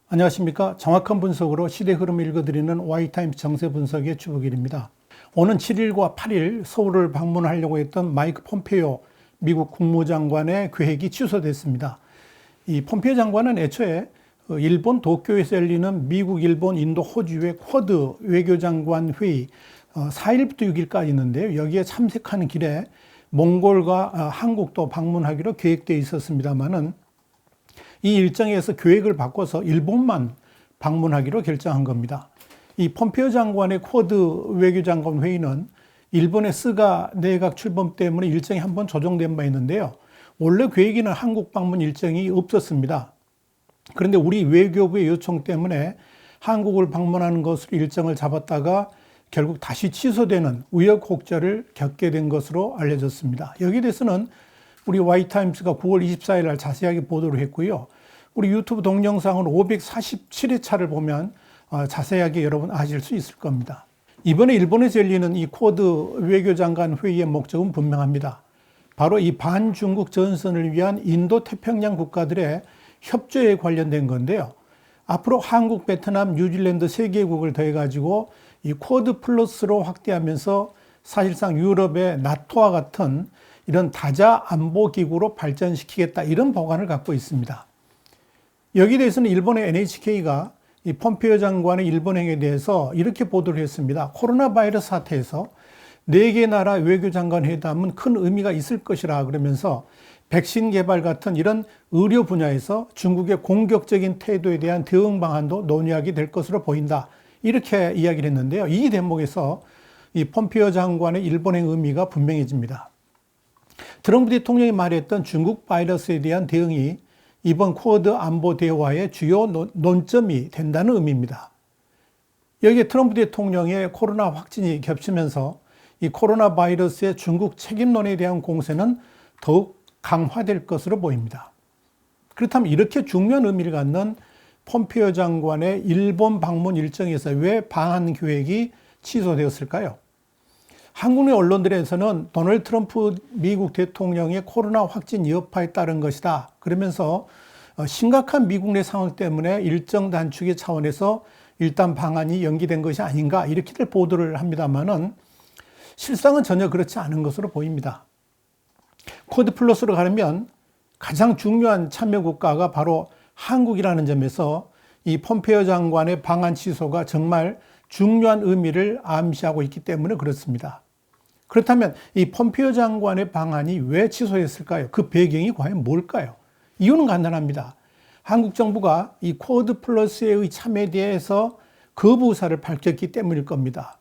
안녕하십니까. 정확한 분석으로 시대 흐름을 읽어드리는 Y타임스 정세 분석의 주북일입니다. 오는 7일과 8일 서울을 방문하려고 했던 마이크 폼페이오 미국 국무장관의 계획이 취소됐습니다. 이 폼페이오 장관은 애초에 일본 도쿄에서 열리는 미국, 일본, 인도, 호주의 쿼드 외교장관 회의 4일부터 6일까지 있는데요. 여기에 참석하는 길에 몽골과 한국도 방문하기로 계획되어 있었습니다만은 이 일정에서 계획을 바꿔서 일본만 방문하기로 결정한 겁니다. 이 폼페이오 장관의 쿼드 외교장관 회의는 일본의 스가 내각 출범 때문에 일정이 한번 조정된 바 있는데요. 원래 계획에는 한국 방문 일정이 없었습니다. 그런데 우리 외교부의 요청 때문에 한국을 방문하는 것으로 일정을 잡았다가 결국 다시 취소되는 우여곡절을 겪게 된 것으로 알려졌습니다. 여기에 대해서는 우리 Y타임스가 9월 24일 날 자세하게 보도를 했고요. 우리 유튜브 동영상은 547회차를 보면 자세하게 여러분 아실 수 있을 겁니다. 이번에 일본에서 열리는 이 쿼드 외교장관 회의의 목적은 분명합니다. 바로 이 반중국 전선을 위한 인도 태평양 국가들의 협조에 관련된 건데요. 앞으로 한국, 베트남, 뉴질랜드 3개국을 더해가지고 이 쿼드 플러스로 확대하면서 사실상 유럽의 나토와 같은 이런 다자 안보 기구로 발전시키겠다, 이런 보관을 갖고 있습니다. 여기에 대해서는 일본의 NHK가 이 폼페이오 장관의 일본행에 대해서 이렇게 보도를 했습니다. 코로나 바이러스 사태에서 4개 나라 외교장관 회담은 큰 의미가 있을 것이라 그러면서 백신 개발 같은 이런 의료 분야에서 중국의 공격적인 태도에 대한 대응 방안도 논의하게 될 것으로 보인다, 이렇게 이야기를 했는데요. 이 대목에서 이 폼페이오 장관의 일본행 의미가 분명해집니다. 트럼프 대통령이 말했던 중국 바이러스에 대한 대응이 이번 쿼드 안보 대화의 주요 논점이 된다는 의미입니다. 여기에 트럼프 대통령의 코로나 확진이 겹치면서 이 코로나 바이러스의 중국 책임론에 대한 공세는 더욱 강화될 것으로 보입니다. 그렇다면 이렇게 중요한 의미를 갖는 폼페이오 장관의 일본 방문 일정에서 왜 방한 계획이 취소되었을까요? 한국 내 언론들에서는 도널드 트럼프 미국 대통령의 코로나 확진 여파에 따른 것이다, 그러면서 심각한 미국 내 상황 때문에 일정 단축의 차원에서 일단 방한이 연기된 것이 아닌가, 이렇게들 보도를 합니다만은 실상은 전혀 그렇지 않은 것으로 보입니다. 쿼드 플러스로 가려면 가장 중요한 참여 국가가 바로 한국이라는 점에서 이 폼페이오 장관의 방한 취소가 정말 중요한 의미를 암시하고 있기 때문에 그렇습니다. 그렇다면 이 폼페이오 장관의 방한이 왜 취소했을까요? 그 배경이 과연 뭘까요? 이유는 간단합니다. 한국 정부가 이 쿼드 플러스의 참여에 대해서 거부 의사를 밝혔기 때문일 겁니다.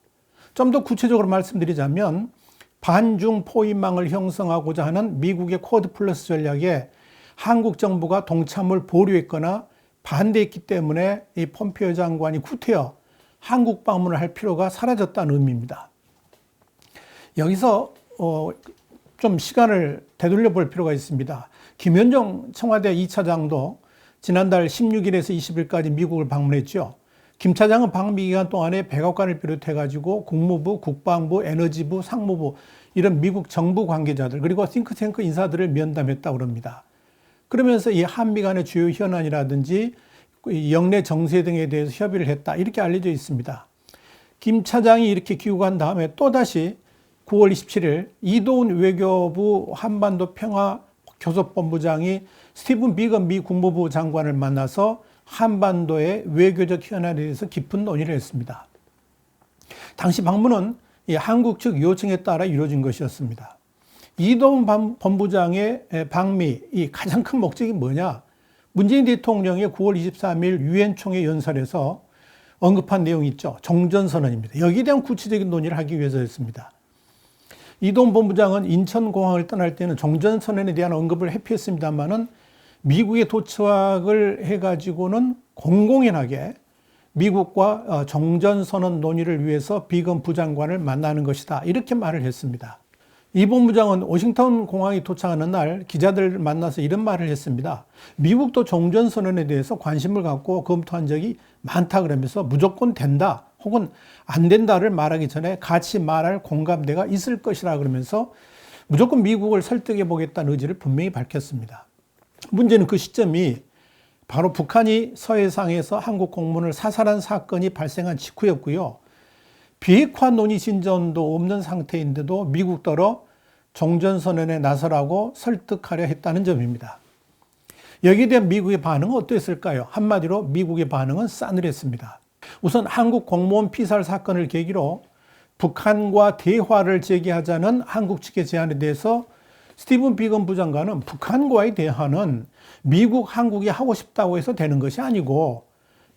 좀 더 구체적으로 말씀드리자면 반중 포위망을 형성하고자 하는 미국의 쿼드 플러스 전략에 한국 정부가 동참을 보류했거나 반대했기 때문에 이 폼페이오 장관이 구태여 한국 방문을 할 필요가 사라졌다는 의미입니다. 여기서 좀 시간을 되돌려 볼 필요가 있습니다. 김현종 청와대 2차장도 지난달 16일에서 20일까지 미국을 방문했죠. 김 차장은 방미 기간 동안에 백악관을 비롯해가지고 국무부, 국방부, 에너지부, 상무부, 이런 미국 정부 관계자들, 그리고 싱크탱크 인사들을 면담했다고 합니다. 그러면서 이 한미 간의 주요 현안이라든지 영내 정세 등에 대해서 협의를 했다, 이렇게 알려져 있습니다. 김 차장이 이렇게 귀국한 다음에 또다시 9월 27일 이도훈 외교부 한반도 평화교섭본부장이 스티븐 비건 미 국무부 장관을 만나서 한반도의 외교적 현안에 대해서 깊은 논의를 했습니다. 당시 방문은 한국 측 요청에 따라 이루어진 것이었습니다. 이도훈 본부장의 방미, 이 가장 큰 목적이 뭐냐? 문재인 대통령의 9월 23일 유엔 총회 연설에서 언급한 내용이 있죠. 종전선언입니다. 여기에 대한 구체적인 논의를 하기 위해서였습니다. 이도훈 본부장은 인천공항을 떠날 때는 종전선언에 대한 언급을 회피했습니다만은 미국에 도착을 해가지고는 공공연하게 미국과 종전선언 논의를 위해서 비건 부장관을 만나는 것이다, 이렇게 말을 했습니다. 이 본부장은 워싱턴 공항에 도착하는 날 기자들을 만나서 이런 말을 했습니다. 미국도 종전선언에 대해서 관심을 갖고 검토한 적이 많다, 그러면서 무조건 된다 혹은 안 된다를 말하기 전에 같이 말할 공감대가 있을 것이라 그러면서 무조건 미국을 설득해 보겠다는 의지를 분명히 밝혔습니다. 문제는 그 시점이 바로 북한이 서해상에서 한국 공무원을 사살한 사건이 발생한 직후였고요. 비핵화 논의 진전도 없는 상태인데도 미국더러 종전선언에 나서라고 설득하려 했다는 점입니다. 여기에 대한 미국의 반응은 어땠을까요? 한마디로 미국의 반응은 싸늘했습니다. 우선 한국 공무원 피살 사건을 계기로 북한과 대화를 재개하자는 한국 측의 제안에 대해서 스티븐 비건 부장관은 북한과의 대화는 미국, 한국이 하고 싶다고 해서 되는 것이 아니고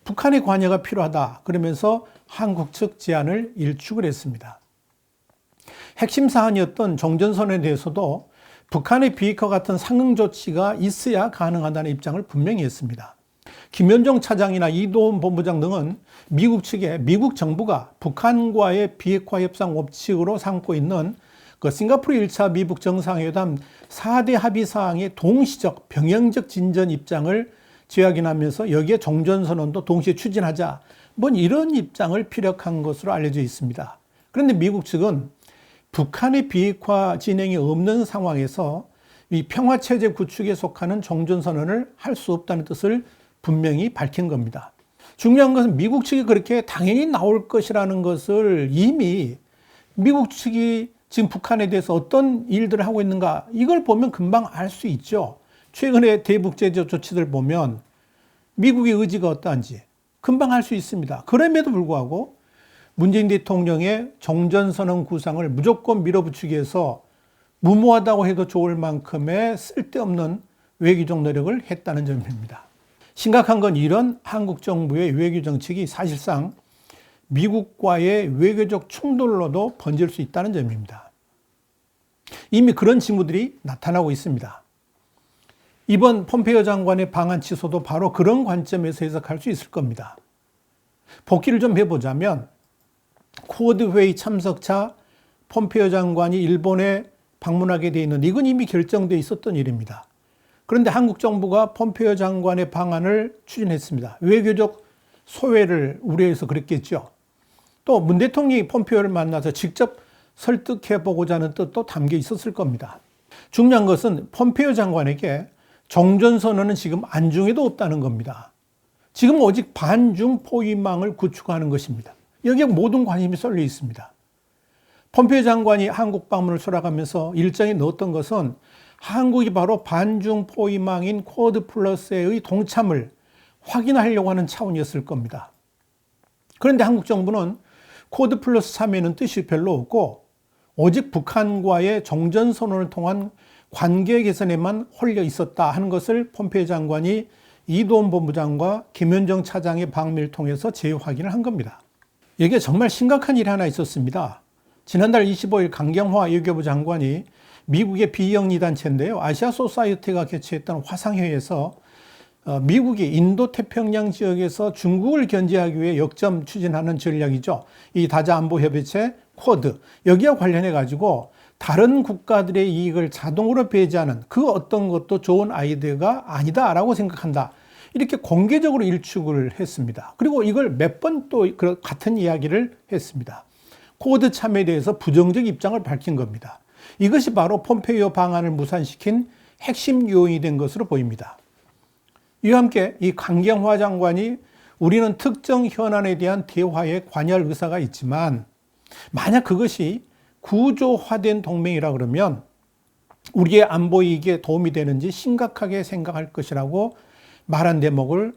북한의 관여가 필요하다. 그러면서 한국 측 제안을 일축을 했습니다. 핵심 사안이었던 종전선언에 대해서도 북한의 비핵화 같은 상응 조치가 있어야 가능하다는 입장을 분명히 했습니다. 김현종 차장이나 이도훈 본부장 등은 미국 측에 미국 정부가 북한과의 비핵화 협상 원칙으로 삼고 있는 그 싱가포르 1차 미북 정상회담 4대 합의 사항의 동시적 병행적 진전 입장을 재확인하면서 여기에 종전선언도 동시에 추진하자, 뭐 이런 입장을 피력한 것으로 알려져 있습니다. 그런데 미국 측은 북한의 비핵화 진행이 없는 상황에서 이 평화체제 구축에 속하는 종전선언을 할 수 없다는 뜻을 분명히 밝힌 겁니다. 중요한 것은 미국 측이 그렇게 당연히 나올 것이라는 것을 이미 미국 측이 지금 북한에 대해서 어떤 일들을 하고 있는가, 이걸 보면 금방 알 수 있죠. 최근에 대북 제재 조치들 보면 미국의 의지가 어떠한지 금방 알 수 있습니다. 그럼에도 불구하고 문재인 대통령의 종전선언 구상을 무조건 밀어붙이기 위해서 무모하다고 해도 좋을 만큼의 쓸데없는 외교적 노력을 했다는 점입니다. 심각한 건 이런 한국 정부의 외교 정책이 사실상 미국과의 외교적 충돌로도 번질 수 있다는 점입니다. 이미 그런 징후들이 나타나고 있습니다. 이번 폼페이오 장관의 방한 취소도 바로 그런 관점에서 해석할 수 있을 겁니다. 복기를 좀 해보자면 쿼드 회의 참석차 폼페이오 장관이 일본에 방문하게 돼 있는, 이건 이미 결정돼 있었던 일입니다. 그런데 한국 정부가 폼페이오 장관의 방안을 추진했습니다. 외교적 소외를 우려해서 그랬겠죠. 또 문 대통령이 폼페이오를 만나서 직접 설득해보고자 하는 뜻도 담겨 있었을 겁니다. 중요한 것은 폼페이오 장관에게 종전선언은 지금 안중에도 없다는 겁니다. 지금 오직 반중 포위망을 구축하는 것입니다. 여기에 모든 관심이 쏠려 있습니다. 폼페이오 장관이 한국 방문을 수락하면서 일정에 넣었던 것은 한국이 바로 반중 포위망인 쿼드 플러스의 동참을 확인하려고 하는 차원이었을 겁니다. 그런데 한국 정부는 쿼드 플러스 참여에는 뜻이 별로 없고 오직 북한과의 종전선언을 통한 관계 개선에만 홀려 있었다 하는 것을 폼페이오 장관이 이도훈 본부장과 김현정 차장의 방미를 통해서 재확인을 한 겁니다. 여기에 정말 심각한 일이 하나 있었습니다. 지난달 25일 강경화 외교부 장관이 미국의 비영리 단체인데요, 아시아 소사이어티가 개최했던 화상회의에서 미국이 인도태평양 지역에서 중국을 견제하기 위해 역점 추진하는 전략이죠. 이 다자안보협의체 쿼드, 여기와 관련해 가지고 다른 국가들의 이익을 자동으로 배제하는 그 어떤 것도 좋은 아이디어가 아니다라고 생각한다, 이렇게 공개적으로 일축을 했습니다. 그리고 이걸 몇 번 또 같은 이야기를 했습니다. 쿼드 참여에 대해서 부정적 입장을 밝힌 겁니다. 이것이 바로 폼페이오 방안을 무산시킨 핵심 요인이 된 것으로 보입니다. 이와 함께 이 강경화 장관이 우리는 특정 현안에 대한 대화에 관여할 의사가 있지만 만약 그것이 구조화된 동맹이라 그러면 우리의 안보 이익에 도움이 되는지 심각하게 생각할 것이라고 말한 대목을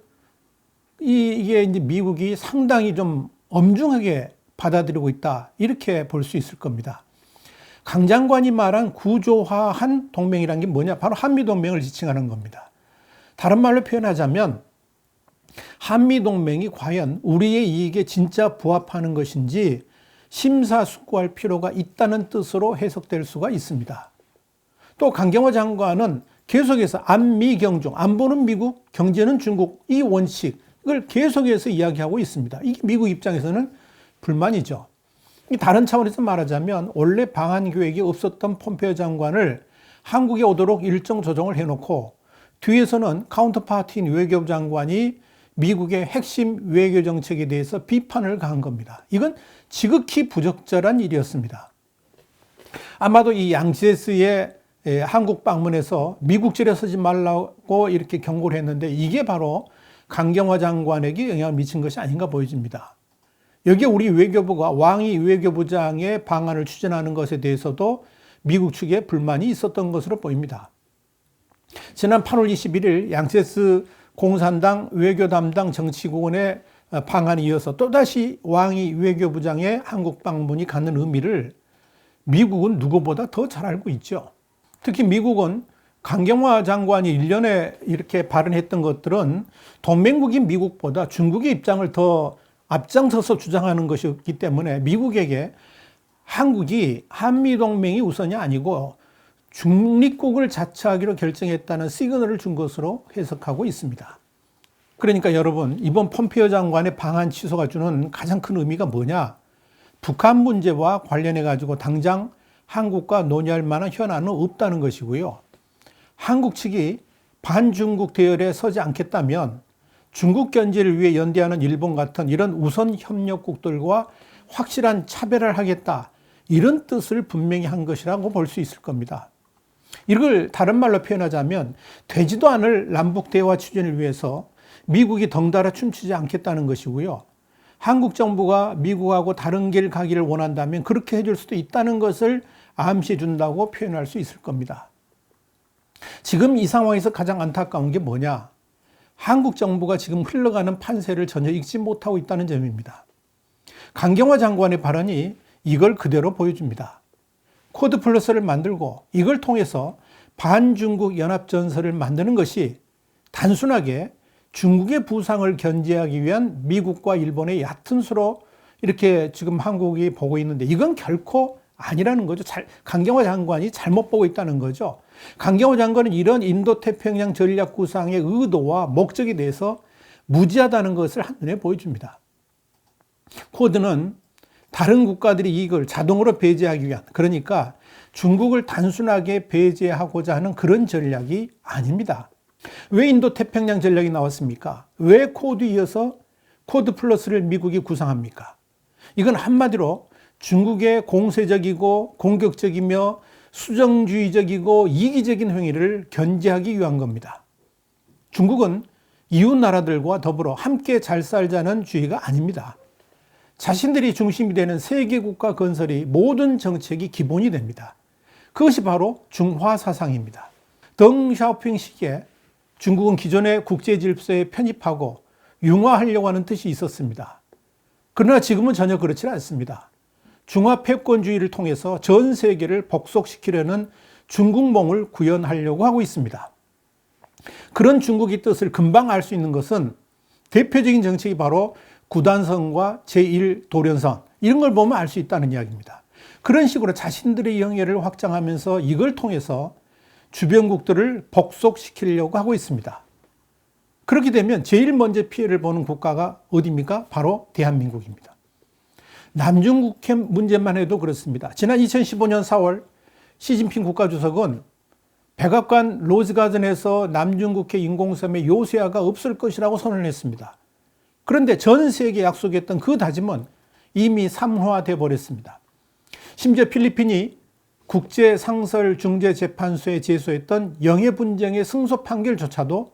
이게 이제 미국이 상당히 좀 엄중하게 받아들이고 있다, 이렇게 볼 수 있을 겁니다. 강 장관이 말한 구조화한 동맹이란 게 뭐냐? 바로 한미동맹을 지칭하는 겁니다. 다른 말로 표현하자면 한미동맹이 과연 우리의 이익에 진짜 부합하는 것인지 심사숙고할 필요가 있다는 뜻으로 해석될 수가 있습니다. 또 강경화 장관은 계속해서 안미경중, 안보는 미국, 경제는 중국, 이 원칙을 계속해서 이야기하고 있습니다. 이게 미국 입장에서는 불만이죠. 다른 차원에서 말하자면 원래 방한 계획이 없었던 폼페이오 장관을 한국에 오도록 일정 조정을 해놓고 뒤에서는 카운터파트인 외교부 장관이 미국의 핵심 외교 정책에 대해서 비판을 가한 겁니다. 이건 지극히 부적절한 일이었습니다. 아마도 이 양지에스의 한국 방문해서 미국질에 서지 말라고 이렇게 경고를 했는데 이게 바로 강경화 장관에게 영향을 미친 것이 아닌가 보여집니다. 여기에 우리 외교부가 왕이 외교부장의 방안을 추진하는 것에 대해서도 미국 측에 불만이 있었던 것으로 보입니다. 지난 8월 21일 양세스 공산당 외교 담당 정치국원의 방안에 이어서 또다시 왕이 외교부장의 한국 방문이 갖는 의미를 미국은 누구보다 더 잘 알고 있죠. 특히 미국은 강경화 장관이 1년에 이렇게 발언했던 것들은 동맹국인 미국보다 중국의 입장을 더 앞장서서 주장하는 것이었기 때문에 미국에게 한국이 한미동맹이 우선이 아니고 중립국을 자처하기로 결정했다는 시그널을 준 것으로 해석하고 있습니다. 그러니까 여러분, 이번 폼페이오 장관의 방한 취소가 주는 가장 큰 의미가 뭐냐? 북한 문제와 관련해 가지고 당장 한국과 논의할 만한 현안은 없다는 것이고요. 한국 측이 반중국 대열에 서지 않겠다면 중국 견제를 위해 연대하는 일본 같은 이런 우선 협력국들과 확실한 차별을 하겠다. 이런 뜻을 분명히 한 것이라고 볼 수 있을 겁니다. 이걸 다른 말로 표현하자면 되지도 않을 남북 대화 추진을 위해서 미국이 덩달아 춤추지 않겠다는 것이고요. 한국 정부가 미국하고 다른 길 가기를 원한다면 그렇게 해줄 수도 있다는 것을 암시해 준다고 표현할 수 있을 겁니다. 지금 이 상황에서 가장 안타까운 게 뭐냐? 한국 정부가 지금 흘러가는 판세를 전혀 읽지 못하고 있다는 점입니다. 강경화 장관의 발언이 이걸 그대로 보여줍니다. 쿼드 플러스를 만들고 이걸 통해서 반중국 연합전선을 만드는 것이 단순하게 중국의 부상을 견제하기 위한 미국과 일본의 얕은 수로 이렇게 지금 한국이 보고 있는데 이건 결코 아니라는 거죠. 강경화 장관이 잘못 보고 있다는 거죠. 강경화 장관은 이런 인도태평양 전략 구상의 의도와 목적에 대해서 무지하다는 것을 한눈에 보여줍니다. 쿼드는 다른 국가들이 이익을 자동으로 배제하기 위한, 그러니까 중국을 단순하게 배제하고자 하는 그런 전략이 아닙니다. 왜 인도태평양 전략이 나왔습니까? 왜 쿼드 이어서 쿼드 플러스를 미국이 구상합니까? 이건 한마디로 중국의 공세적이고 공격적이며 수정주의적이고 이기적인 행위를 견제하기 위한 겁니다. 중국은 이웃 나라들과 더불어 함께 잘 살자는 주의가 아닙니다. 자신들이 중심이 되는 세계 국가 건설이 모든 정책이 기본이 됩니다. 그것이 바로 중화 사상입니다. 덩샤오핑 시기에 중국은 기존의 국제 질서에 편입하고 융화하려고 하는 뜻이 있었습니다. 그러나 지금은 전혀 그렇지 않습니다. 중화 패권주의를 통해서 전 세계를 복속시키려는 중국몽을 구현하려고 하고 있습니다. 그런 중국의 뜻을 금방 알 수 있는 것은 대표적인 정책이 바로 구단선과 제1도련선 이런 걸 보면 알 수 있다는 이야기입니다. 그런 식으로 자신들의 영해를 확장하면서 이걸 통해서 주변국들을 복속시키려고 하고 있습니다. 그렇게 되면 제일 먼저 피해를 보는 국가가 어디입니까? 바로 대한민국입니다. 남중국해 문제만 해도 그렇습니다. 지난 2015년 4월 시진핑 국가주석은 백악관 로즈가든에서 남중국해 인공섬의 요새화가 없을 것이라고 선언을 했습니다. 그런데 전 세계에 약속했던 그 다짐은 이미 삼화되어 버렸습니다. 심지어 필리핀이 국제상설중재재판소에 제소했던 영해 분쟁의 승소 판결조차도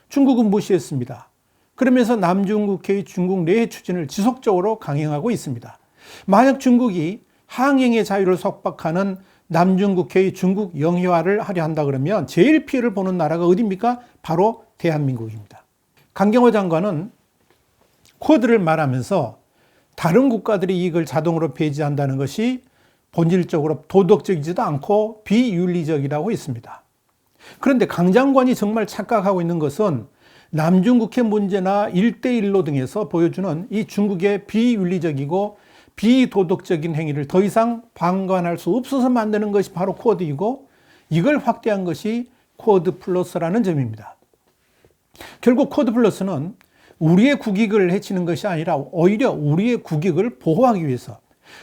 중국은 무시했습니다. 그러면서 남중국해의 중국 내해 추진을 지속적으로 강행하고 있습니다. 만약 중국이 항행의 자유를 속박하는 남중국해의 중국 영해화를 하려 한다 그러면 제일 피해를 보는 나라가 어디입니까? 바로 대한민국입니다. 강경화 장관은 쿼드를 말하면서 다른 국가들의 이익을 자동으로 배제한다는 것이 본질적으로 도덕적이지도 않고 비윤리적이라고 했습니다. 그런데 강 장관이 정말 착각하고 있는 것은 남중국해 문제나 1대1로 등에서 보여주는 이 중국의 비윤리적이고 비도덕적인 행위를 더 이상 방관할 수 없어서 만드는 것이 바로 쿼드이고 이걸 확대한 것이 쿼드 플러스라는 점입니다. 결국 쿼드 플러스는 우리의 국익을 해치는 것이 아니라 오히려 우리의 국익을 보호하기 위해서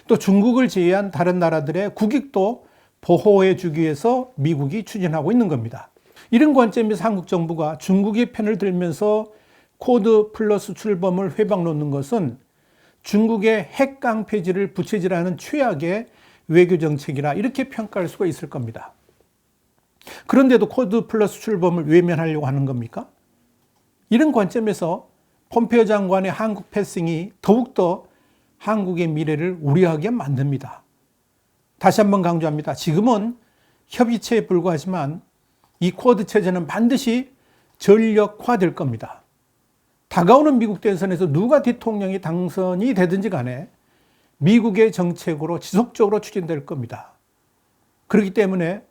또 중국을 제외한 다른 나라들의 국익도 보호해 주기 위해서 미국이 추진하고 있는 겁니다. 이런 관점에서 한국 정부가 중국의 편을 들면서 쿼드 플러스 출범을 회방 놓는 것은 중국의 핵 깡패질을 부채질하는 최악의 외교 정책이라 이렇게 평가할 수가 있을 겁니다. 그런데도 쿼드 플러스 출범을 외면하려고 하는 겁니까? 이런 관점에서 폼페이오 장관의 한국 패싱이 더욱더 한국의 미래를 우려하게 만듭니다. 다시 한번 강조합니다. 지금은 협의체에 불과하지만 이 쿼드 체제는 반드시 전력화될 겁니다. 다가오는 미국 대선에서 누가 대통령이 당선이 되든지 간에 미국의 정책으로 지속적으로 추진될 겁니다. 그렇기 때문에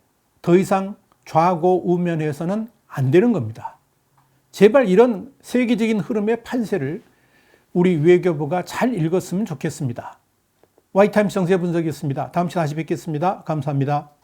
더 이상 좌고 우면해서는 안 되는 겁니다. 제발 이런 세계적인 흐름의 판세를 우리 외교부가 잘 읽었으면 좋겠습니다. 와이타임스 정세 분석이었습니다. 다음 시간에 다시 뵙겠습니다. 감사합니다.